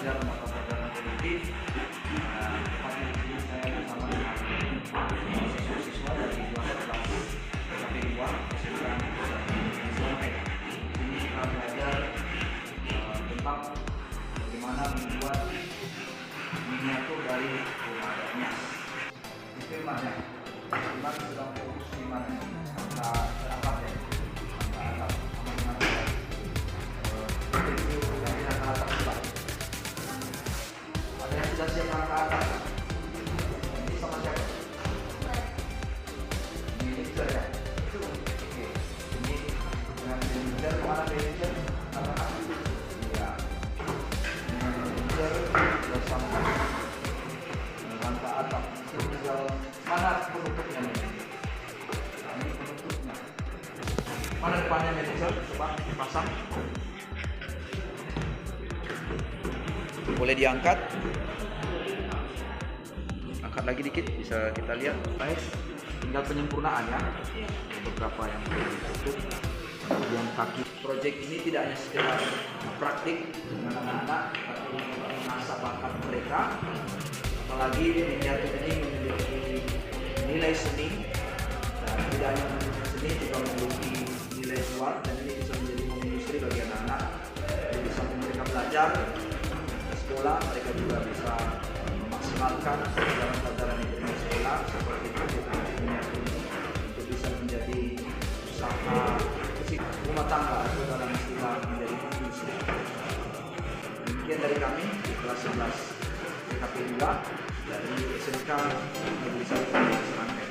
belajar mata pelajaran politik. Tepatnya di sini saya bersama dengan siswa-siswa dari 12 kelas TKP 2 SMK Selangkeng. Ini kita belajar tentang bagaimana membuat miniatur dari rumah adatnya. Itu rumahnya. Kita sedang fokus di mana? Apa ya? Sudah siap anak-anak. Ini sama siapa? Ini saja. Itu. Oke. Ini dengan manajer kemana manajer? Anak-anak. Ya. Manajer bersama rangka atap. Tinggal mana penutupnya nih? Ini penutupnya. Mana depannya manajer? Coba pasang. Boleh diangkat. Angkat lagi dikit, bisa kita lihat. Baik, tinggal penyempurnaan ya. Beberapa yang perlu ditutup. Kemudian kaki. Proyek ini tidak hanya sekedar praktik dengan anak-anak, tapi mengasah bakat mereka. Apalagi miniatur ini memiliki nilai seni, dan tidak hanya memiliki seni, juga memiliki nilai jual, dan ini bisa menjadi industri bagi anak-anak. Jadi sampai mereka belajar di sekolah, mereka juga bisa memaksimalkan pelajaran-pelajaran yang di sekolah seperti miniatur ini untuk bisa menjadi usaha rumah tangga atau dalam istilah menjadi industri. Demikian dari kami di kelas 11 TKP 2 dari SMK Negeri 1 Selangkeng.